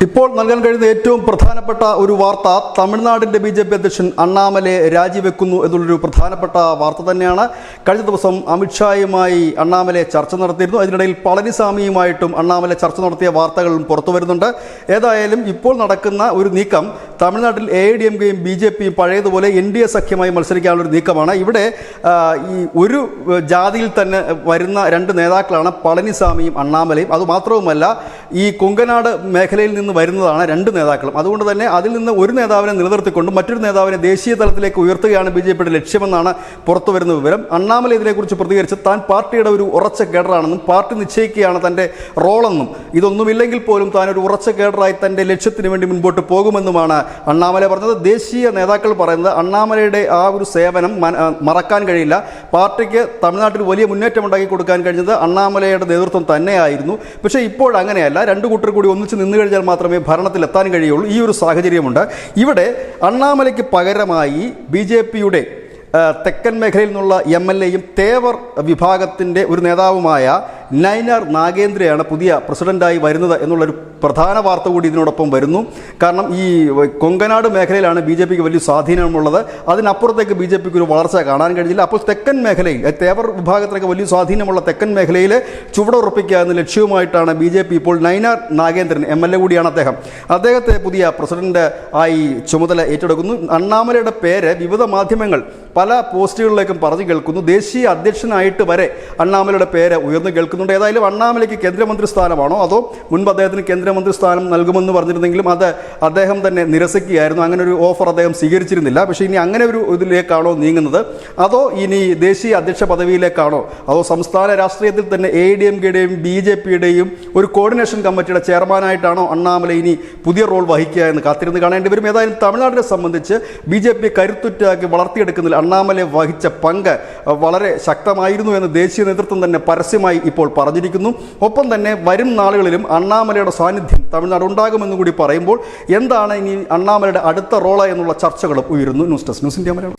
ഇപ്പോൾ നൽകാൻ കഴിയുന്ന ഏറ്റവും പ്രധാനപ്പെട്ട ഒരു വാർത്ത തമിഴ്നാടിൻ്റെ ബി.ജെ.പി. അധ്യക്ഷൻ അണ്ണാമലെ രാജിവെക്കുന്നു എന്നുള്ളൊരു പ്രധാനപ്പെട്ട വാർത്ത തന്നെയാണ്. കഴിഞ്ഞ ദിവസം അമിത്ഷായുമായി അണ്ണാമലെ ചർച്ച നടത്തിയിരുന്നു. അതിനിടയിൽ പളനിസ്വാമിയുമായിട്ടും അണ്ണാമലെ ചർച്ച നടത്തിയ വാർത്തകളും പുറത്തു വരുന്നുണ്ട്. ഏതായാലും ഇപ്പോൾ നടക്കുന്ന ഒരു നീക്കം തമിഴ്നാട്ടിൽ AIADMKയും ബി.ജെ.പിയും പഴയതുപോലെ NDA സഖ്യമായി മത്സരിക്കാനുള്ളൊരു നീക്കമാണ്. ഇവിടെ ഈ ഒരു ജാതിയിൽ തന്നെ വരുന്ന രണ്ട് നേതാക്കളാണ് പളനിസ്വാമിയും അണ്ണാമലയും. അതുമാത്രവുമല്ല, ഈ കൊങ്കനാട് മേഖലയിൽ നിന്ന് വരുന്നതാണ് രണ്ട് നേതാക്കളും. അതുകൊണ്ട് തന്നെ അതിൽ നിന്ന് ഒരു നേതാവിനെ നിലനിർത്തിക്കൊണ്ട് മറ്റൊരു നേതാവിനെ ദേശീയ തലത്തിലേക്ക് ഉയർത്തുകയാണ് ബി.ജെ.പിയുടെ ലക്ഷ്യമെന്നാണ് പുറത്തു വരുന്ന വിവരം. അണ്ണാമല ഇതിനെക്കുറിച്ച് പ്രതികരിച്ച് താൻ പാർട്ടിയുടെ ഒരു ഉറച്ച കേഡറാണെന്നും പാർട്ടി നിശ്ചയിക്കുകയാണ് തൻ്റെ റോളെന്നും ഇതൊന്നുമില്ലെങ്കിൽ പോലും താൻ ഒരു ഉറച്ച കേഡറായി തൻ്റെ ലക്ഷ്യത്തിന് വേണ്ടി മുൻപോട്ട് പോകുമെന്നുമാണ് അണ്ണാമല പറഞ്ഞത്. ദേശീയ നേതാക്കൾ പറയുന്നത് അണ്ണാമലയുടെ ആ ഒരു സേവനം മറക്കാൻ കഴിയില്ല. പാർട്ടിക്ക് തമിഴ്നാട്ടിൽ വലിയ മുന്നേറ്റം ഉണ്ടാക്കി കൊടുക്കാൻ കഴിഞ്ഞത് അണ്ണാമലയുടെ നേതൃത്വം തന്നെയായിരുന്നു. പക്ഷേ ഇപ്പോൾ അങ്ങനെയല്ല. രണ്ടു കൂട്ടർ കൂടി ഒന്നിച്ച് നിന്നു കഴിഞ്ഞാൽ മാത്രമേ ഭരണത്തിലെത്താൻ കഴിയുള്ളൂ. ഈ ഒരു സാഹചര്യമുണ്ട്. ഇവിടെ അണ്ണാമലയ്ക്ക് പകരമായി ബി.ജെ.പിയുടെ തെക്കൻ മേഖലയിൽ നിന്നുള്ള MLAയും തേവർ വിഭാഗത്തിൻ്റെ ഒരു നേതാവുമായ നൈനാർ നാഗേന്ദ്രയാണ് പുതിയ പ്രസിഡന്റായി വരുന്നത് എന്നുള്ളൊരു പ്രധാന വാർത്ത കൂടി ഇതിനോടൊപ്പം വരുന്നു. കാരണം ഈ കൊങ്കനാട് മേഖലയിലാണ് ബി.ജെ.പിക്ക് വലിയ സ്വാധീനമുള്ളത്. അതിനപ്പുറത്തേക്ക് ബി.ജെ.പിക്ക് ഒരു വളർച്ച കാണാൻ കഴിഞ്ഞില്ല. അപ്പോൾ തെക്കൻ മേഖലയിൽ തേവർ വിഭാഗത്തിലൊക്കെ വലിയ സ്വാധീനമുള്ള തെക്കൻ മേഖലയിൽ ചുവടുറപ്പിക്കുക എന്ന ലക്ഷ്യവുമായിട്ടാണ് ബി.ജെ.പി ഇപ്പോൾ നൈനാർ നാഗേന്ദ്രൻ MLA കൂടിയാണ് അദ്ദേഹത്തെ പുതിയ പ്രസിഡന്റ് ആയി ചുമതല ഏറ്റെടുക്കുന്നു. അണ്ണാമലയുടെ പേര് വിവിധ മാധ്യമങ്ങൾ പല പോസ്റ്റുകളിലേക്കും പറഞ്ഞു കേൾക്കുന്നു. ദേശീയ അധ്യക്ഷനായിട്ട് വരെ അണ്ണാമലയുടെ പേര് ഉയർന്നു കേൾക്കുന്നുണ്ട്. ഏതായാലും അണ്ണാമലയ്ക്ക് കേന്ദ്രമന്ത്രി സ്ഥാനമാണോ അതോ മുൻപ് അദ്ദേഹത്തിന് കേന്ദ്രമന്ത്രി സ്ഥാനം നൽകുമെന്ന് പറഞ്ഞിരുന്നെങ്കിലും അത് അദ്ദേഹം തന്നെ നിരസിക്കുകയായിരുന്നു. അങ്ങനെ ഒരു ഓഫർ അദ്ദേഹം സ്വീകരിച്ചിരുന്നില്ല. പക്ഷേ ഇനി അങ്ങനെ ഒരു ഇതിലേക്കാണോ നീങ്ങുന്നത്, അതോ ഇനി ദേശീയ അധ്യക്ഷ പദവിയിലേക്കാണോ, അതോ സംസ്ഥാന രാഷ്ട്രീയത്തിൽ തന്നെ AIADMKയുടെയും ബി.ജെ.പിയുടെയും ഒരു കോർഡിനേഷൻ കമ്മിറ്റിയുടെ ചെയർമാനായിട്ടാണോ അണ്ണാമല ഇനി പുതിയ റോൾ വഹിക്കുക എന്ന് കാത്തിരുന്ന് കാണേണ്ടി വരും. ഏതായാലും തമിഴ്നാടിനെ സംബന്ധിച്ച് ബി.ജെ.പി കരുത്തുറ്റാക്കി വളർത്തിയെടുക്കുന്നതിൽ അണ്ണാമല വഹിച്ച പങ്ക് വളരെ ശക്തമായിരുന്നു എന്ന് ദേശീയ നേതൃത്വം തന്നെ പരസ്യമായി ഇപ്പോൾ പറഞ്ഞിരിക്കുന്നു. ഒപ്പം തന്നെ വരും നാളുകളിലും അണ്ണാമലയുടെ സാന്നിധ്യം തമിഴ്നാട് ഉണ്ടാകുമെന്ന് കൂടി പറയുമ്പോൾ എന്താണ് ഇനി അണ്ണാമലയുടെ അടുത്ത റോള് എന്നുള്ള ചർച്ചകളും ഉയരുന്നു. News desk news India Malayalam.